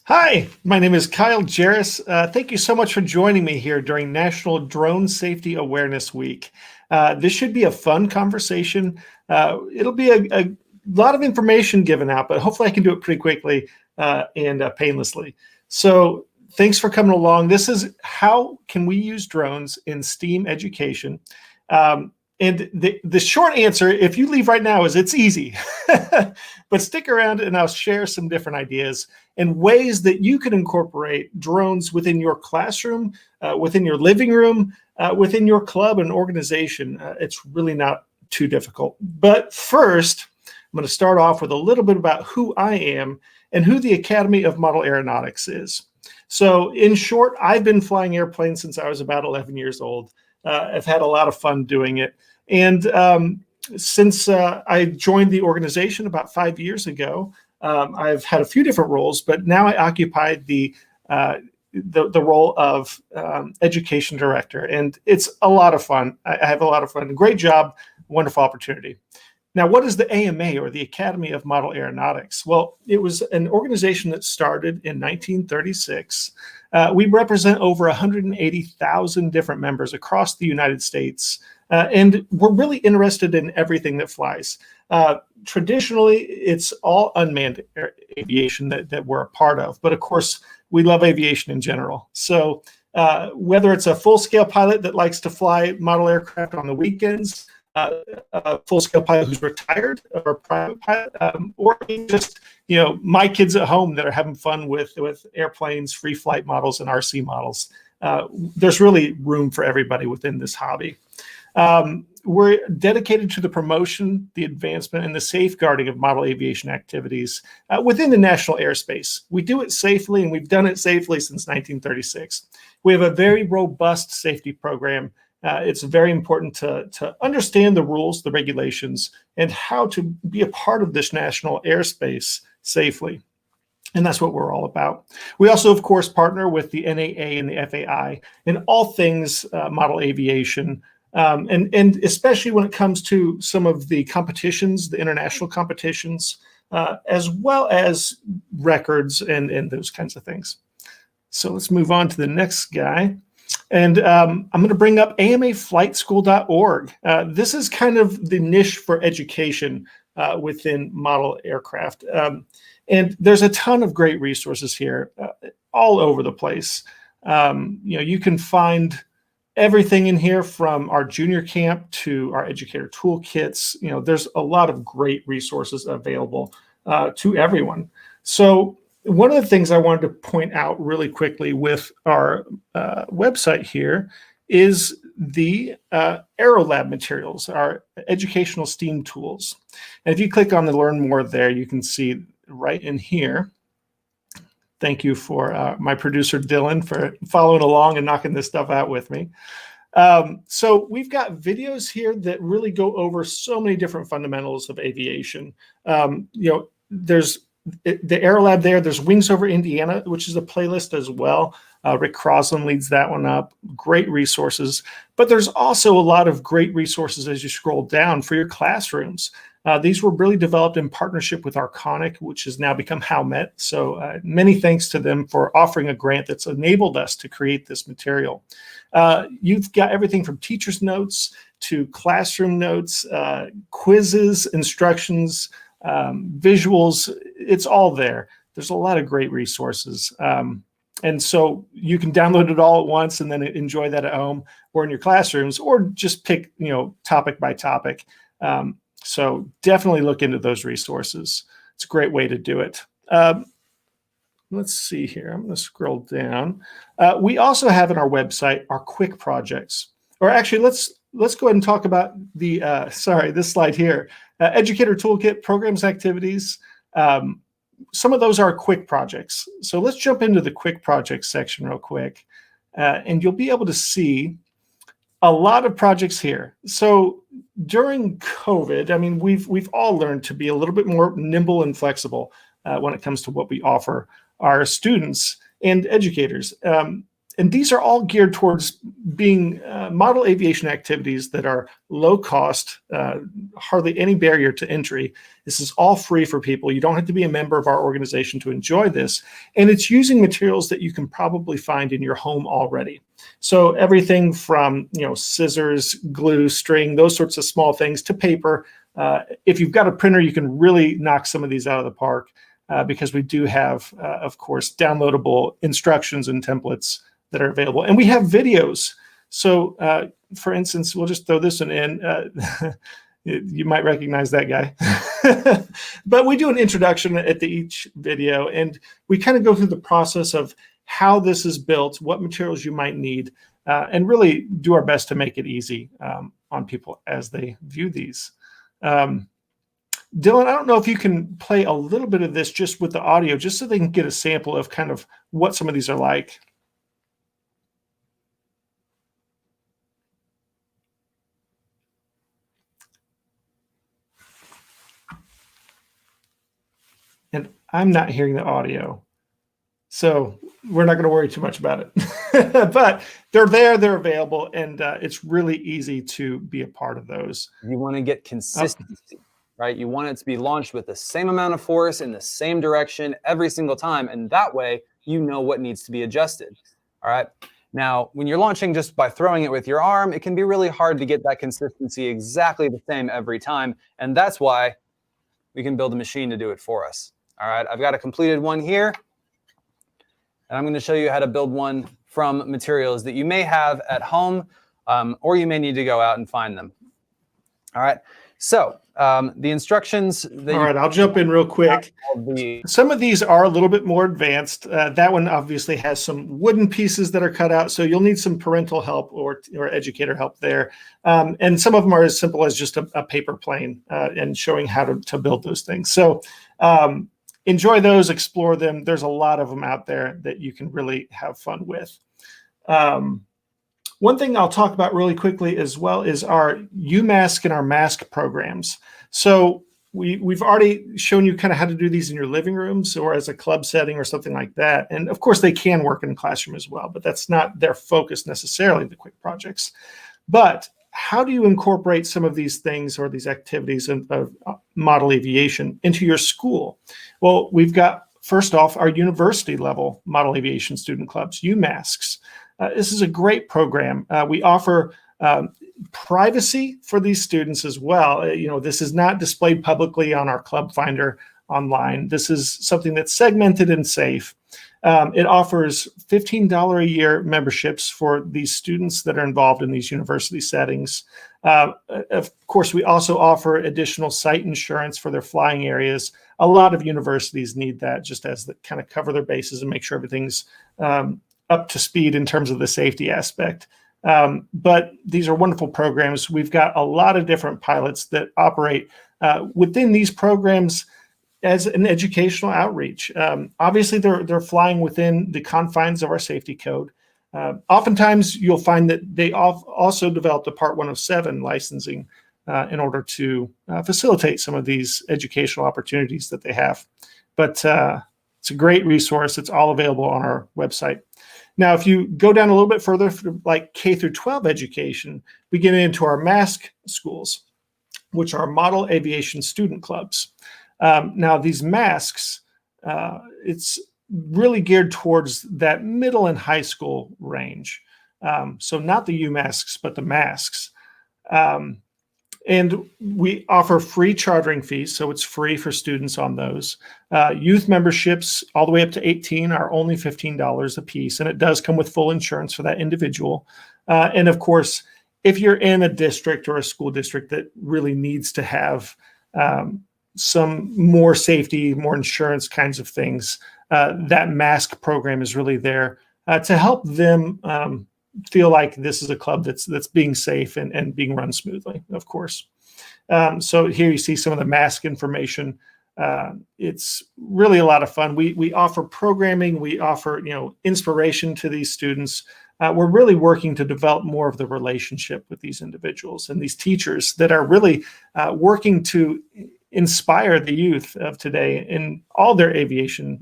Hi, my name is Kyle Jarris. Thank you so much for joining me here during National Drone Safety Awareness Week. This should be a fun conversation. It'll be a lot of information given out, but hopefully I can do it pretty quickly and painlessly. So thanks for coming along. This is how can we use drones in STEAM education? And the short answer, if you leave right now, is it's easy. But stick around and I'll share some different ideas and ways that you can incorporate drones within your classroom, within your living room, within your club and organization. It's really not too difficult. But first, I'm going to start off with a little bit about who I am and who the Academy of Model Aeronautics is. So in short, I've been flying airplanes since I was about 11 years old. I've had a lot of fun doing it. And since I joined the organization about 5 years ago, I've had a few different roles, but now I occupy the role of education director. And it's a lot of fun. I have a lot of fun. Great job. Wonderful opportunity. Now, what is the AMA, or the Academy of Model Aeronautics? Well, it was an organization that started in 1936. We represent over 180,000 different members across the United States, and we're really interested in everything that flies. Traditionally, it's all unmanned aviation that we're a part of, but of course, we love aviation in general. So whether it's a full-scale pilot that likes to fly model aircraft on the weekends, a full-scale pilot who's retired, or a private pilot, or just my kids at home that are having fun with airplanes, free flight models, and RC models. There's really room for everybody within this hobby. We're dedicated to the promotion, the advancement, and the safeguarding of model aviation activities within the national airspace. We do it safely, and we've done it safely since 1936. We have a very robust safety program. It's very important to understand the rules, the regulations, and how to be a part of this national airspace safely. And that's what we're all about. We also, of course, partner with the NAA and the FAI in all things model aviation, and especially when it comes to some of the competitions, the international competitions, as well as records and those kinds of things. So let's move on to the next guy. And I'm going to bring up amaflightschool.org. This is kind of the niche for education within model aircraft. And there's a ton of great resources here all over the place. You can find everything in here from our junior camp to our educator toolkits. There's a lot of great resources available to everyone. So one of the things I wanted to point out really quickly with our website here is the Aerolab materials, our educational STEAM tools. And if you click on the Learn More there, you can see right in here. Thank you for my producer, Dylan, for following along and knocking this stuff out with me. So we've got videos here that really go over so many different fundamentals of aviation. There's the Aerolab there. There's Wings Over Indiana, which is a playlist as well. Rick Crosland leads that one up. Great resources. But there's also a lot of great resources as you scroll down for your classrooms. These were really developed in partnership with Arconic, which has now become HowMet. So many thanks to them for offering a grant that's enabled us to create this material. You've got everything from teacher's notes to classroom notes, quizzes, instructions, visuals. It's all there. There's a lot of great resources. And so you can download it all at once and then enjoy that at home or in your classrooms, or just pick, topic by topic. So definitely look into those resources. It's a great way to do it. Let's see here. I'm going to scroll down. We also have in our website our quick projects. Or actually, let's go ahead and talk about the, this slide here. Educator Toolkit, programs, activities. Some of those are quick projects. So let's jump into the quick projects section real quick. And you'll be able to see a lot of projects here. So during COVID, we've all learned to be a little bit more nimble and flexible when it comes to what we offer our students and educators. And these are all geared towards being model aviation activities that are low cost, hardly any barrier to entry. This is all free for people. You don't have to be a member of our organization to enjoy this. And it's using materials that you can probably find in your home already. So everything from, scissors, glue, string, those sorts of small things, to paper. If you've got a printer, you can really knock some of these out of the park, because we do have, of course, downloadable instructions and templates that are available. And we have videos. So, for instance, we'll just throw this one in. You might recognize that guy. But we do an introduction at each video, and we kind of go through the process of how this is built, what materials you might need, and really do our best to make it easy on people as they view these. Dylan, I don't know if you can play a little bit of this just with the audio, just so they can get a sample of kind of what some of these are like. And I'm not hearing the audio, so we're not going to worry too much about it. But they're there, they're available, and it's really easy to be a part of those. You want to get consistency, right? You want it to be launched with the same amount of force in the same direction every single time, and that way you know what needs to be adjusted. All right. Now, when you're launching just by throwing it with your arm, it can be really hard to get that consistency exactly the same every time, and that's why we can build a machine to do it for us. All right, I've got a completed one here, and I'm going to show you how to build one from materials that you may have at home, or you may need to go out and find them. All right, so the instructions. All right, I'll jump in real quick. Some of these are a little bit more advanced. That one obviously has some wooden pieces that are cut out, so you'll need some parental help or educator help there. And some of them are as simple as just a paper plane and showing how to build those things. So enjoy those, explore them. There's a lot of them out there that you can really have fun with. One thing I'll talk about really quickly as well is our UMask and our mask programs. So we've already shown you kind of how to do these in your living rooms or as a club setting or something like that. And of course, they can work in the classroom as well, but that's not their focus necessarily, the quick projects. But how do you incorporate some of these things or these activities of model aviation into your school? Well, we've got, first off, our university level model aviation student clubs, UMasks. This is a great program. We offer privacy for these students as well. This is not displayed publicly on our Club Finder online. This is something that's segmented and safe. It offers $15 a year memberships for these students that are involved in these university settings. Of course, we also offer additional site insurance for their flying areas. A lot of universities need that just as the kind of cover their bases and make sure everything's up to speed in terms of the safety aspect. But these are wonderful programs. We've got a lot of different pilots that operate within these programs as an educational outreach. Obviously, they're flying within the confines of our safety code. Oftentimes, you'll find that they also developed a Part 107 licensing in order to facilitate some of these educational opportunities that they have. But it's a great resource. It's all available on our website. Now, if you go down a little bit further, like K through 12 education, we get into our MASC schools, which are model aviation student clubs. Now, these masks, it's really geared towards that middle and high school range. So not the UMasks, but the masks. And we offer free chartering fees, so it's free for students on those. Youth memberships all the way up to 18 are only $15 a piece, and it does come with full insurance for that individual. And of course, if you're in a district or a school district that really needs to have some more safety, more insurance kinds of things, that mask program is really there to help them feel like this is a club that's being safe and being run smoothly, of course. So here you see some of the mask information. It's really a lot of fun. We offer programming, we offer inspiration to these students. We're really working to develop more of the relationship with these individuals and these teachers that are really working to inspire the youth of today in all their aviation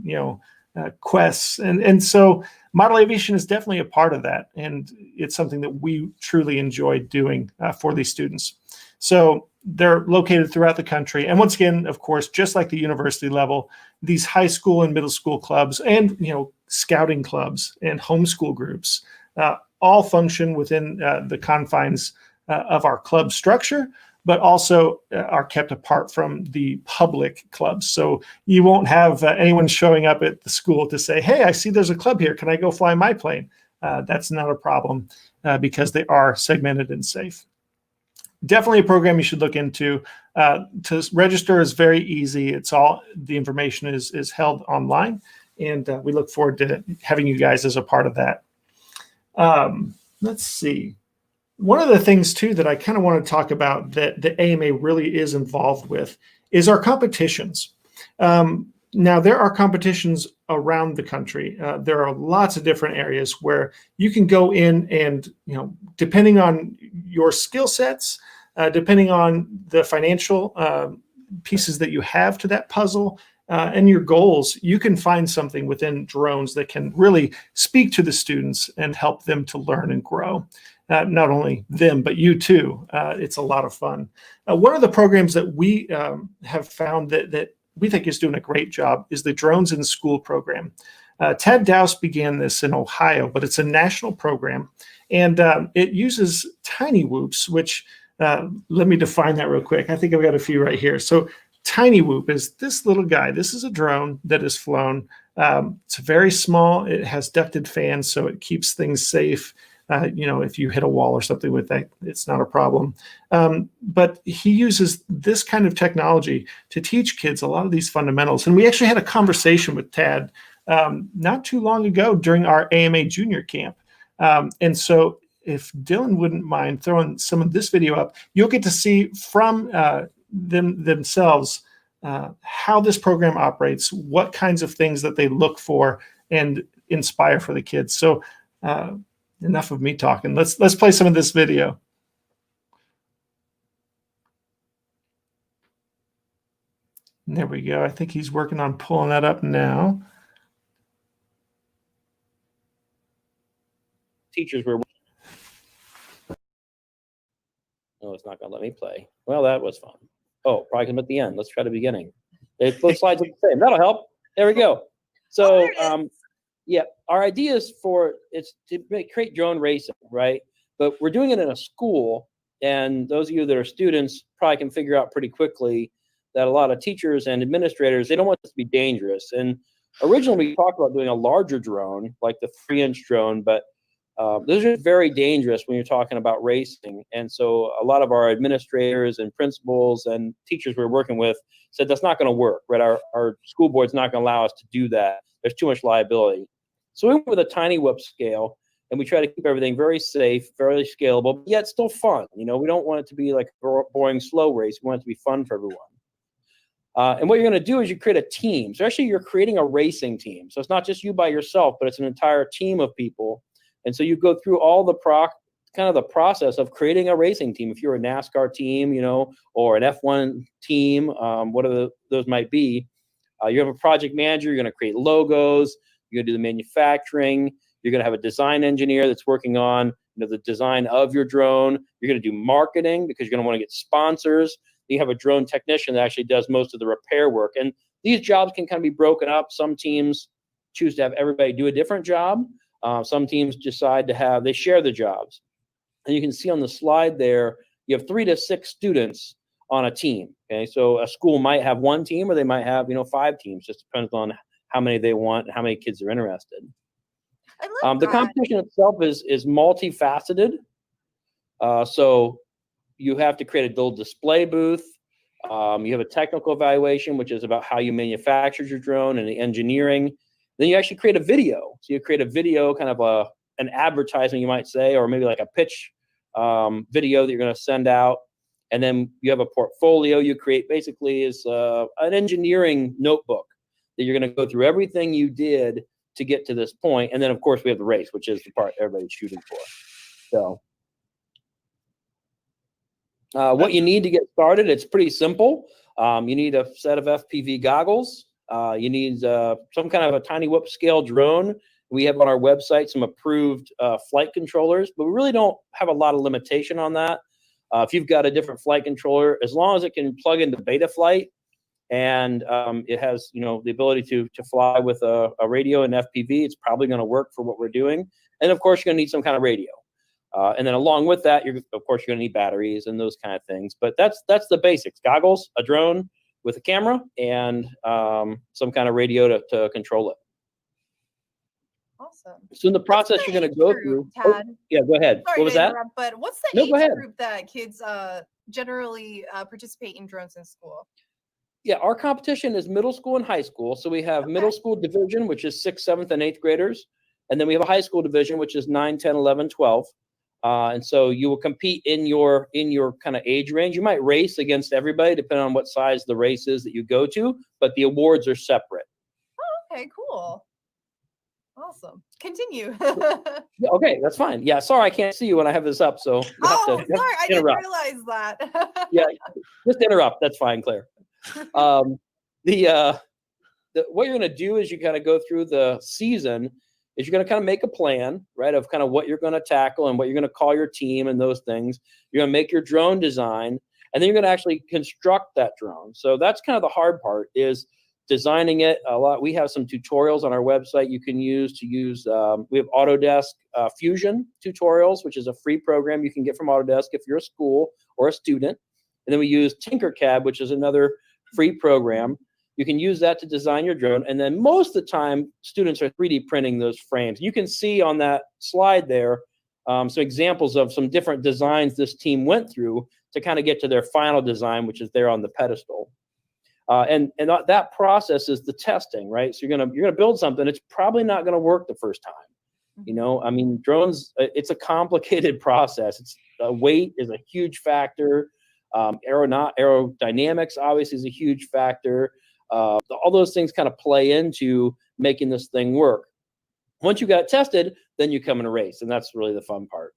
quests. And so model aviation is definitely a part of that. And it's something that we truly enjoy doing for these students. So they're located throughout the country. And once again, of course, just like the university level, these high school and middle school clubs and, scouting clubs and homeschool groups all function within the confines of our club structure, but also are kept apart from the public clubs. So you won't have anyone showing up at the school to say, hey, I see there's a club here. Can I go fly my plane? That's not a problem because they are segmented and safe. Definitely a program you should look into. To register is very easy. It's all, the information is held online, and we look forward to having you guys as a part of that. Let's see. One of the things too that I kind of want to talk about that the AMA really is involved with is our competitions. Now there are competitions around the country. There are lots of different areas where you can go in and, depending on your skill sets, depending on the financial pieces that you have to that puzzle, and your goals, you can find something within drones that can really speak to the students and help them to learn and grow. Not only them, but you too. It's a lot of fun. One of the programs that we have found that we think is doing a great job is the Drones in School program. Tad Dowse began this in Ohio, but it's a national program, and it uses tiny whoops, which let me define that real quick. I think I've got a few right here. So tiny whoop is this little guy. This is a drone that is flown. It's very small. It has ducted fans, so it keeps things safe. If you hit a wall or something with that, it's not a problem. But he uses this kind of technology to teach kids a lot of these fundamentals. And we actually had a conversation with Tad not too long ago during our AMA Junior Camp. And so if Dylan wouldn't mind throwing some of this video up, you'll get to see from themselves how this program operates, what kinds of things that they look for and inspire for the kids. So enough of me talking. Let's play some of this video. And there we go. I think he's working on pulling that up now. Teachers were. No, it's not going to let me play. Well, that was fun. Oh, probably come at the end. Let's try the beginning. Both slides are the same. That'll help. There we go. So, yeah, our idea is it's to create drone racing, right? But we're doing it in a school, and those of you that are students probably can figure out pretty quickly that a lot of teachers and administrators, they don't want this to be dangerous. And originally we talked about doing a larger drone, like the 3-inch drone, but those are very dangerous when you're talking about racing. And so a lot of our administrators and principals and teachers we're working with said that's not going to work, right? Our school board's not going to allow us to do that. There's too much liability. So we went with a tiny whoop scale, and we try to keep everything very safe, very scalable, but yet still fun. We don't want it to be like a boring, slow race. We want it to be fun for everyone. And what you're going to do is you create a team. So actually, you're creating a racing team. So it's not just you by yourself, but it's an entire team of people. And so you go through all the the process of creating a racing team. If you're a NASCAR team, or an F1 team, whatever those might be, you have a project manager. You're going to create logos. You're going to do the manufacturing. You're going to have a design engineer that's working on the design of your drone. You're going to do marketing because you're going to want to get sponsors. You have a drone technician that actually does most of the repair work. And these jobs can kind of be broken up. Some teams choose to have everybody do a different job. Some teams decide to they share the jobs. And you can see on the slide there, you have 3 to 6 students on a team. Okay, so a school might have 1 team, or they might have 5 teams. Just depends on how many they want and how many kids are interested. The competition itself is multifaceted. So you have to create a little display booth. You have a technical evaluation, which is about how you manufactured your drone and the engineering. Then you actually create a video. So you create a video, kind of an advertisement, you might say, or maybe like a pitch video that you're going to send out. And then you have a portfolio you create. Basically is an engineering notebook that you're going to go through everything you did to get to this point. And then, of course, we have the race, which is the part everybody's shooting for. So what you need to get started, it's pretty simple. You need a set of FPV goggles. You need some kind of a tiny whoop scale drone. We have on our website some approved flight controllers, but we really don't have a lot of limitation on that. If you've got a different flight controller, as long as it can plug into Betaflight and it has, the ability to fly with a radio and FPV, it's probably going to work for what we're doing. And of course, you're going to need some kind of radio. And then along with that, you're going to need batteries and those kind of things. But that's the basics: goggles, a drone with a camera, and some kind of radio to control it. Awesome. So in the process, you're going to go through. Tad. Yeah, go ahead. Sorry What was to that? interrupt, but what's the No, go ahead. age group that kids generally participate in drones in school? Yeah, our competition is middle school and high school. So we have middle school division, which is 6th, 7th, and 8th graders. And then we have a high school division, which is 9, 10, 11, 12. And so you will compete in your kind of age range. You might race against everybody, depending on what size the race is that you go to, but the awards are separate. Oh, okay, cool. Awesome. Continue. Yeah, okay, that's fine. Yeah, sorry, I can't see you when I have this up, so you have Oh, to sorry, I didn't interrupt. realize that. Yeah, just interrupt. That's fine, Claire. What you're going to do is you kind of go through the season. Is you're going to kind of make a plan, right, of kind of what you're going to tackle and what you're going to call your team and those things. You're going to make your drone design, and then you're going to actually construct that drone. So that's kind of the hard part, is designing it. We have some tutorials on our website you can use. We have Autodesk Fusion tutorials, which is a free program you can get from Autodesk if you're a school or a student. And then we use Tinkercad, which is another free program. You can use that to design your drone. And then most of the time, students are 3D printing those frames. You can see on that slide there some examples of some different designs this team went through to kind of get to their final design, which is there on the pedestal. And that process is the testing, right? So you're gonna build something. It's probably not gonna work the first time. I mean, drones, it's a complicated process. Weight is a huge factor. Aerodynamics obviously is a huge factor. All those things kind of play into making this thing work. Once you got it tested, then you come in a race, and that's really the fun part.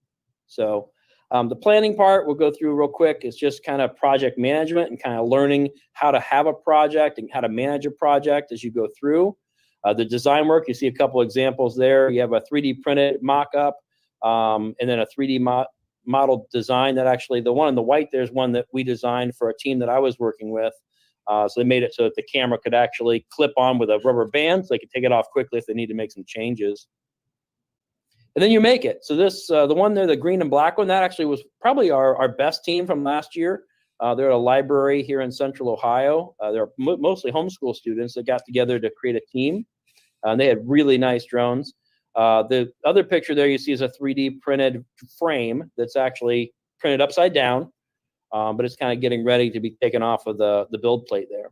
So the planning part we'll go through real quick. Is just kind of project management and kind of learning how to have a project and how to manage a project as you go through. The design work, you see a couple examples there. You have a 3D printed mock-up and then a 3D model design. That actually, the one in the white there is one that we designed for a team that I was working with. So they made it so that the camera could actually clip on with a rubber band, so they could take it off quickly if they need to make some changes. And then you make it. So this, the one there, the green and black one, that actually was probably our best team from last year. They're at a library here in Central Ohio. They're mostly homeschool students that got together to create a team. And they had really nice drones. The other picture there you see is a 3D printed frame that's actually printed upside down. But it's kind of getting ready to be taken off of the build plate there.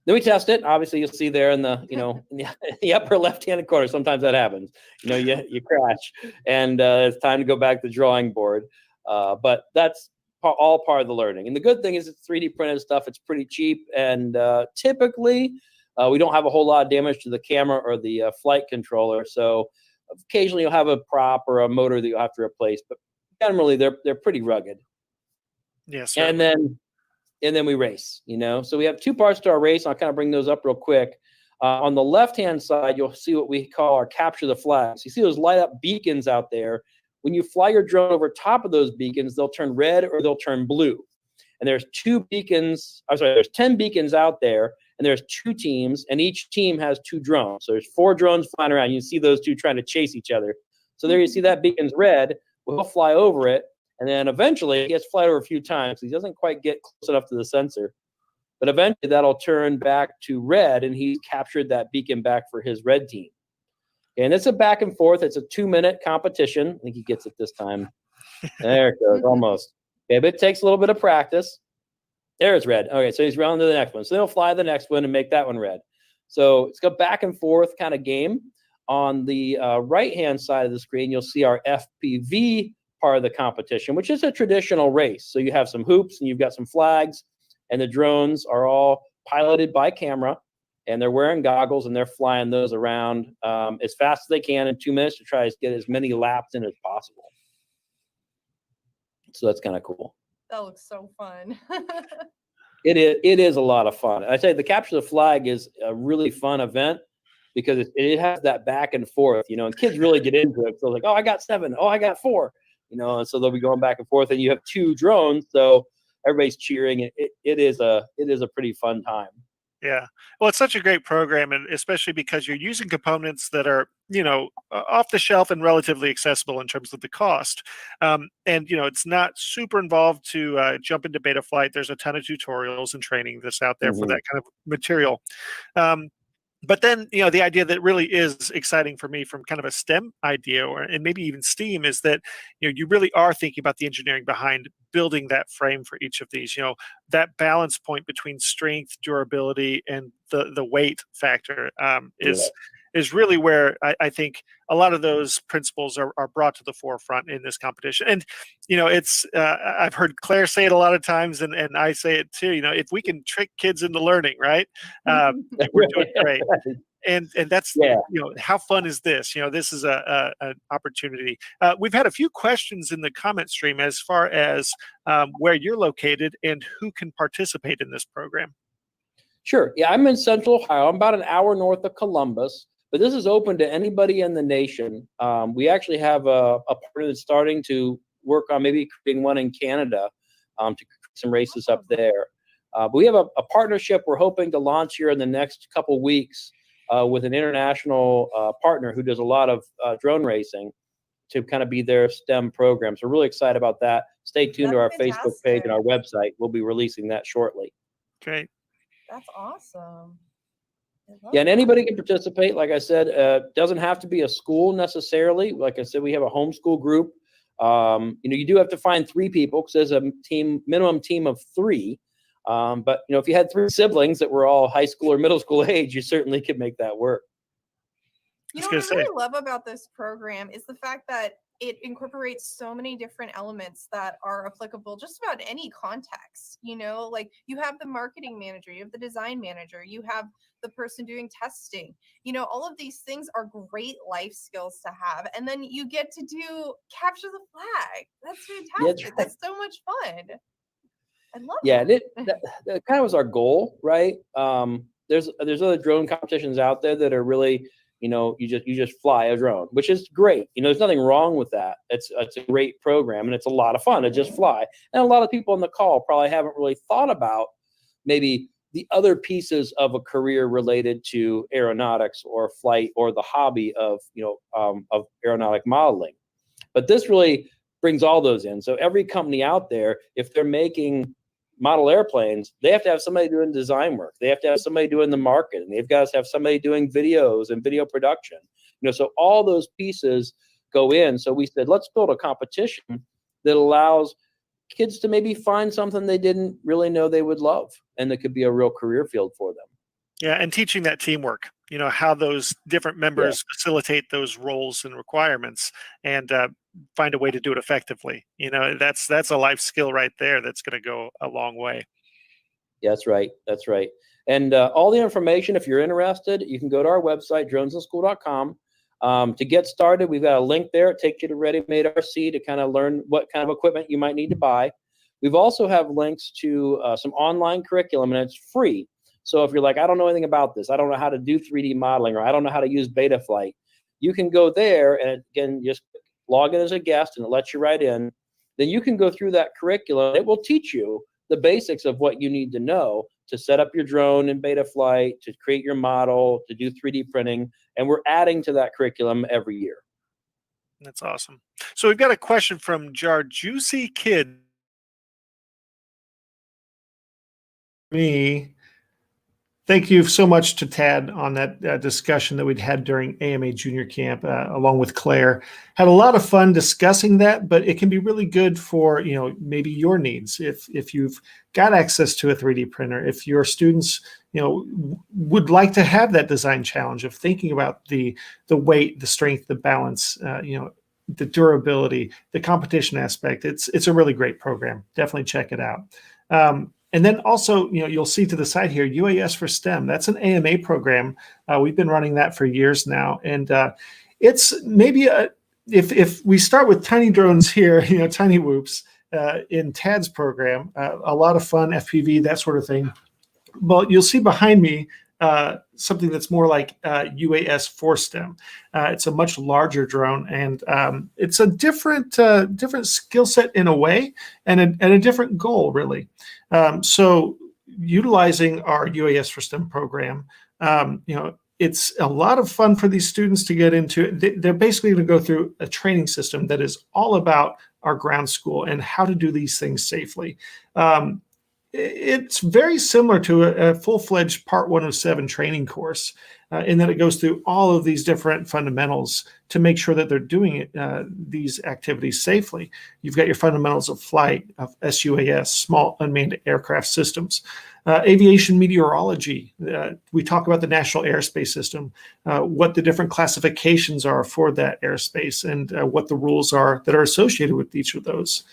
Then we test it. Obviously, you'll see there in the in the upper left-hand corner. Sometimes that happens. You crash, and it's time to go back to the drawing board. But that's all part of the learning. And the good thing is it's 3D printed stuff. It's pretty cheap, and typically we don't have a whole lot of damage to the camera or the flight controller. So occasionally you'll have a prop or a motor that you'll have to replace, but generally they're pretty rugged. Yes. And then we race, so we have two parts to our race. I'll kind of bring those up real quick. On the left hand side, you'll see what we call our capture the flags. You see those light up beacons out there. When you fly your drone over top of those beacons, they'll turn red or they'll turn blue. And there's 10 beacons out there, and there's 2 teams, and each team has 2 drones. So there's 4 drones flying around. You see those 2 trying to chase each other. So there you see that beacon's red. We'll fly over it, and then eventually he gets fly over a few times. He doesn't quite get close enough to the sensor, but eventually that'll turn back to red, and he's captured that beacon back for his red team. And it's a back and forth. It's a 2-minute competition. I think he gets it this time. There it goes, almost. Okay, but it takes a little bit of practice. There's red. Okay, so he's round to the next one. So he'll fly the next one and make that one red. So it's a back and forth kind of game. On the right-hand side of the screen, you'll see our FPV part of the competition, which is a traditional race. So you have some hoops and you've got some flags, and the drones are all piloted by camera, and they're wearing goggles, and they're flying those around as fast as they can in 2 minutes to try to get as many laps in as possible. So that's kind of cool. That looks so fun. It is a lot of fun. I say the Capture the Flag is a really fun event because it has that back and forth, and kids really get into it. So like, oh, I got 7. Oh, I got 4, and so they'll be going back and forth, and you have 2 drones, so everybody's cheering. It is a pretty fun time. Yeah. Well, it's such a great program, and especially because you're using components that are, off the shelf and relatively accessible in terms of the cost. And, it's not super involved to jump into beta flight. There's a ton of tutorials and training that's out there for that kind of material. But then, the idea that really is exciting for me from kind of a STEM idea and maybe even STEAM is that, you really are thinking about the engineering behind building that frame for each of these, that balance point between strength, durability, and the weight factor is really where I think a lot of those principles are brought to the forefront in this competition. And, it's I've heard Claire say it a lot of times, and I say it too, if we can trick kids into learning, right, we're doing great. And that's, how fun is this? This is an opportunity. We've had a few questions in the comment stream as far as where you're located and who can participate in this program. Sure. Yeah, I'm in Central Ohio. I'm about an hour north of Columbus, but this is open to anybody in the nation. We actually have a partner that's starting to work on maybe creating one in Canada to create some races up there. But we have a partnership we're hoping to launch here in the next couple weeks with an international partner who does a lot of drone racing to kind of be their STEM program. So we're really excited about that. Stay tuned to our Facebook page and our website. We'll be releasing that shortly. Great. That's awesome. Yeah, and anybody can participate. Like I said, doesn't have to be a school necessarily. Like I said, we have a homeschool group. You do have to find 3 people because there's a minimum team of 3. But if you had 3 siblings that were all high school or middle school age, you certainly could make that work. What I really love about this program is the fact that it incorporates so many different elements that are applicable just about any context. Like you have the marketing manager, you have the design manager, you have the person doing testing. All of these things are great life skills to have. And then you get to do Capture the Flag. That's fantastic. Yeah, that's so much fun. I love it. That kind of was our goal, right? There's other drone competitions out there that are really, you just fly a drone, which is great. There's nothing wrong with that. It's a great program and it's a lot of fun to just fly. And a lot of people on the call probably haven't really thought about maybe the other pieces of a career related to aeronautics or flight or the hobby of aeronautic modeling. But this really brings all those in. So every company out there, if they're making model airplanes, they have to have somebody doing design work. They have to have somebody doing the marketing. They've got to have somebody doing videos and video production. So all those pieces go in. So we said, let's build a competition that allows kids to maybe find something they didn't really know they would love, and that could be a real career field for them. Yeah, and teaching that teamwork, how those different members facilitate those roles and requirements and find a way to do it effectively. That's a life skill right there that's going to go a long way. Yeah, that's right. That's right. And all the information, if you're interested, you can go to our website, dronesinschool.com. To get started, we've got a link there. It takes you to Ready-Made RC to kind of learn what kind of equipment you might need to buy. We've also have links to some online curriculum, and it's free. So if you're like, I don't know anything about this, I don't know how to do 3D modeling, or I don't know how to use Betaflight, you can go there and again, just log in as a guest and it lets you right in. Then you can go through that curriculum. It will teach you the basics of what you need to know to set up your drone in Betaflight, to create your model, to do 3D printing. And we're adding to that curriculum every year. That's awesome. So we've got a question from Jar Juicy Kid. Thank you so much to Tad on that discussion that we'd had during AMA Junior Camp, along with Claire. Had a lot of fun discussing that, but it can be really good for maybe your needs. If you've got access to a 3D printer, if your students would like to have that design challenge of thinking about the weight, the strength, the balance, the durability, the competition aspect, it's a really great program. Definitely check it out. And then also, you'll see to the side here, UAS for STEM. That's an AMA program. We've been running that for years now. And it's maybe, if we start with tiny drones here, tiny whoops, in Tad's program. A lot of fun, FPV, that sort of thing. But you'll see behind me something that's more like UAS FORSTEM. It's a much larger drone, and it's a different skill set in a way, and a different goal, really. So utilizing our UAS FORSTEM program, it's a lot of fun for these students to get into. They're basically going to go through a training system that is all about our ground school and how to do these things safely. It's very similar to a full-fledged Part 107 training course in that it goes through all of these different fundamentals to make sure that they're doing these activities safely. You've got your fundamentals of flight, of SUAS, small unmanned aircraft systems, aviation meteorology. We talk about the National Airspace System, what the different classifications are for that airspace, and what the rules are that are associated with each of those.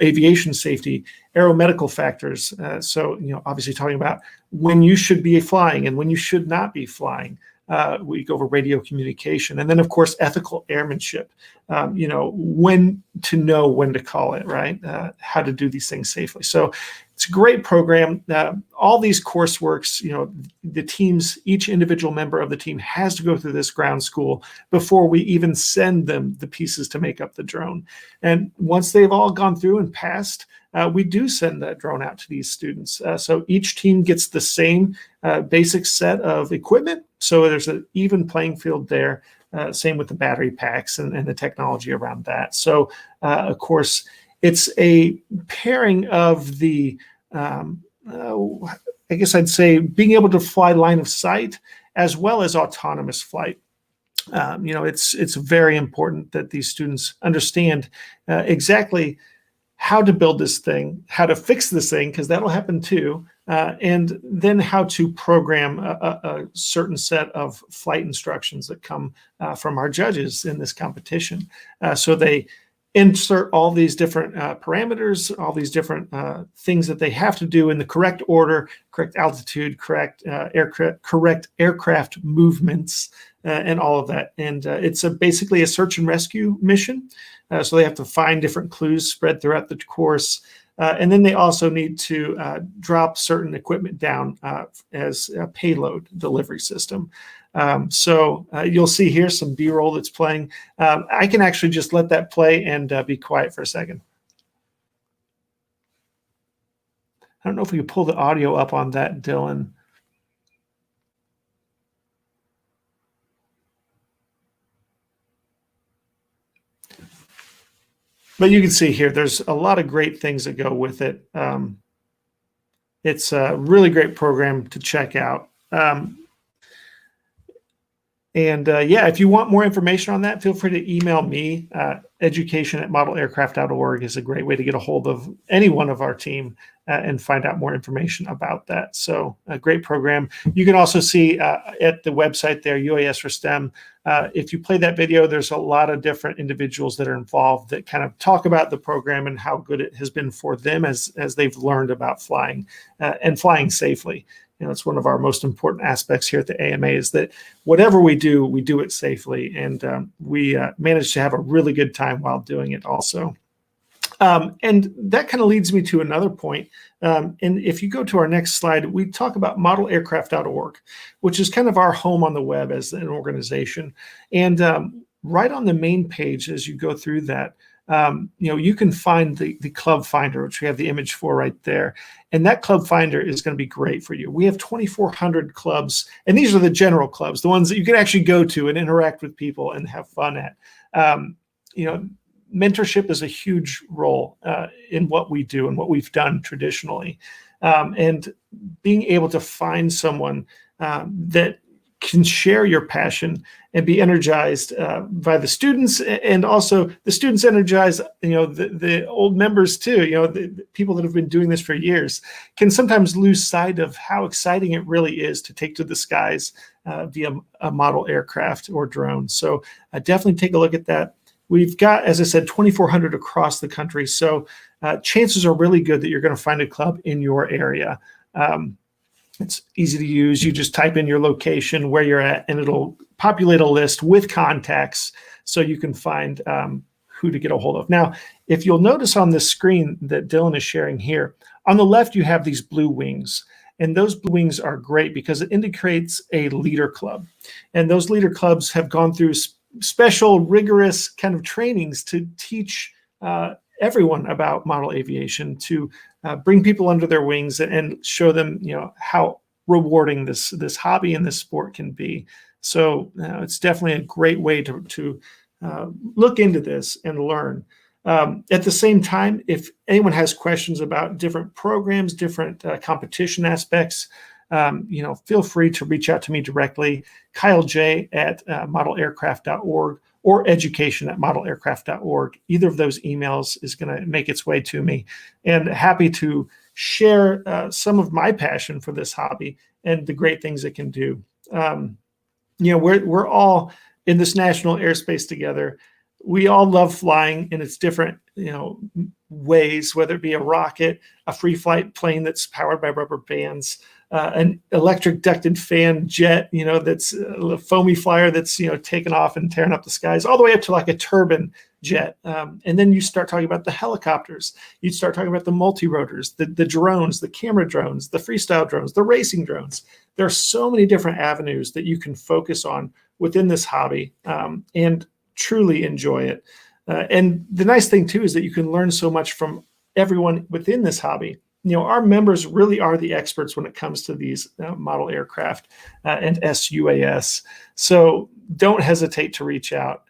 Aviation safety, aeromedical factors. So, obviously talking about when you should be flying and when you should not be flying. We go over radio communication, and then of course ethical airmanship. When to know when to call it, right? How to do these things safely. So it's a great program. All these courseworks, the teams, each individual member of the team has to go through this ground school before we even send them the pieces to make up the drone. And once they've all gone through and passed, we do send that drone out to these students. So each team gets the same basic set of equipment. So there's an even playing field there. Same with the battery packs and the technology around that. So, of course, it's a pairing of the, I guess I'd say, being able to fly line of sight as well as autonomous flight. It's very important that these students understand exactly how to build this thing, how to fix this thing, because that'll happen too, and then how to program a certain set of flight instructions that come from our judges in this competition. So they insert all these different parameters, all these different things that they have to do in the correct order, correct altitude, correct aircraft movements, and all of that. And it's basically a search and rescue mission. So they have to find different clues spread throughout the course. And then they also need to drop certain equipment down as a payload delivery system. So you'll see here some B-roll that's playing. I can actually just let that play and be quiet for a second. I don't know if we can pull the audio up on that, Dylan. But you can see here, there's a lot of great things that go with it. It's a really great program to check out. If you want more information on that, feel free to email me. Education@modelaircraft.org is a great way to get a hold of any one of our team and find out more information about that. So a great program. You can also see at the website there, UAS for STEM. If you play that video, there's a lot of different individuals that are involved that kind of talk about the program and how good it has been for them as they've learned about flying and flying safely. It's one of our most important aspects here at the AMA is that whatever we do it safely, and we manage to have a really good time while doing it also. And that kind of leads me to another point. And if you go to our next slide, we talk about modelaircraft.org, which is kind of our home on the web as an organization. And right on the main page, as you go through that, you can find the club finder, which we have the image for right there. And that club finder is going to be great for you. We have 2,400 clubs, and these are the general clubs, the ones that you can actually go to and interact with people and have fun at. Mentorship is a huge role in what we do and what we've done traditionally. And being able to find someone that can share your passion and be energized by the students, and also the students energize, the old members too, the people that have been doing this for years can sometimes lose sight of how exciting it really is to take to the skies via a model aircraft or drone. So definitely take a look at that. We've got, as I said, 2,400 across the country. So chances are really good that you're going to find a club in your area. It's easy to use. You just type in your location, where you're at, and it'll populate a list with contacts so you can find who to get a hold of. Now, if you'll notice on this screen that Dylan is sharing here, on the left, you have these blue wings. And those blue wings are great because it indicates a leader club. And those leader clubs have gone through special, rigorous kind of trainings to teach everyone about model aviation, to bring people under their wings and show them, how rewarding this hobby and this sport can be. So it's definitely a great way to look into this and learn. At the same time, if anyone has questions about different programs, different competition aspects, feel free to reach out to me directly, Kyle J at modelaircraft.org or education@modelaircraft.org. Either of those emails is going to make its way to me, and happy to share some of my passion for this hobby and the great things it can do. We're all in this national airspace together. We all love flying in its different, ways, whether it be a rocket, a free flight plane that's powered by rubber bands, an electric ducted fan jet, that's a foamy flyer that's, taking off and tearing up the skies, all the way up to like a turbine jet. And then you start talking about the helicopters. You start talking about the multi-rotors, the drones, the camera drones, the freestyle drones, the racing drones. There are so many different avenues that you can focus on within this hobby and truly enjoy it. And the nice thing too is that you can learn so much from everyone within this hobby. Our members really are the experts when it comes to these model aircraft and SUAS. So don't hesitate to reach out.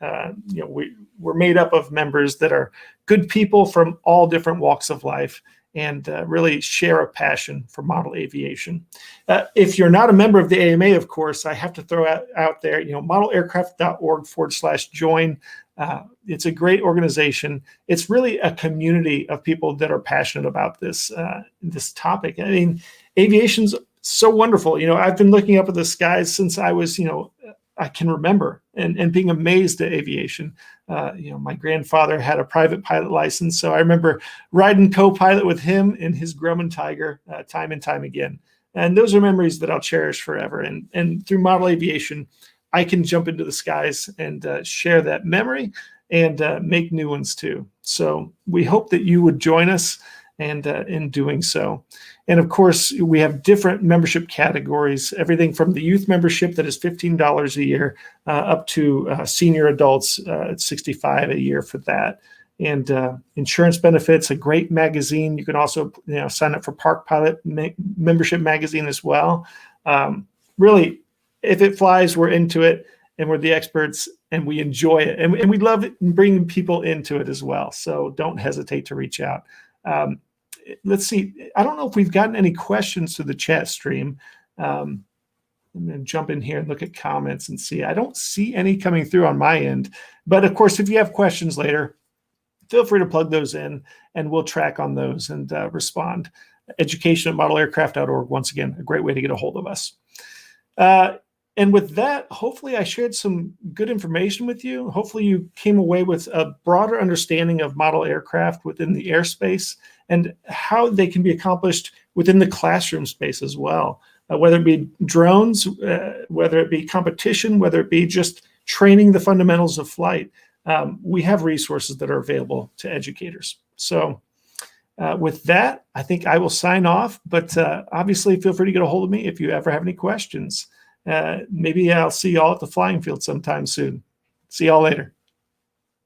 We're made up of members that are good people from all different walks of life and really share a passion for model aviation. If you're not a member of the AMA, of course, I have to throw out there, modelaircraft.org/join. It's a great organization. It's really a community of people that are passionate about this topic. I mean, aviation's so wonderful. I've been looking up at the skies since I was, I can remember and being amazed at aviation. My grandfather had a private pilot license, so I remember riding co-pilot with him in his Grumman Tiger time and time again. And those are memories that I'll cherish forever. And through model aviation, I can jump into the skies and share that memory and make new ones too. So we hope that you would join us and in doing so. And of course, we have different membership categories, everything from the youth membership that is $15 a year up to senior adults at $65 a year for that. And insurance benefits, a great magazine. You can also sign up for Park Pilot membership magazine as well. Really, if it flies, we're into it, and we're the experts, and we enjoy it. And we love it and bringing people into it as well. So don't hesitate to reach out. Let's see. I don't know if we've gotten any questions to the chat stream. I'm going to jump in here and look at comments and see. I don't see any coming through on my end. But, of course, if you have questions later, feel free to plug those in, and we'll track on those and respond. Education@modelaircraft.org. Once again, a great way to get a hold of us. And with that, hopefully I shared some good information with you. Hopefully you came away with a broader understanding of model aircraft within the airspace and how they can be accomplished within the classroom space as well. Whether it be drones, whether it be competition, whether it be just training the fundamentals of flight, we have resources that are available to educators. So with that, I think I will sign off, but obviously feel free to get a hold of me if you ever have any questions. Maybe I'll see y'all at the flying field sometime soon. See y'all later.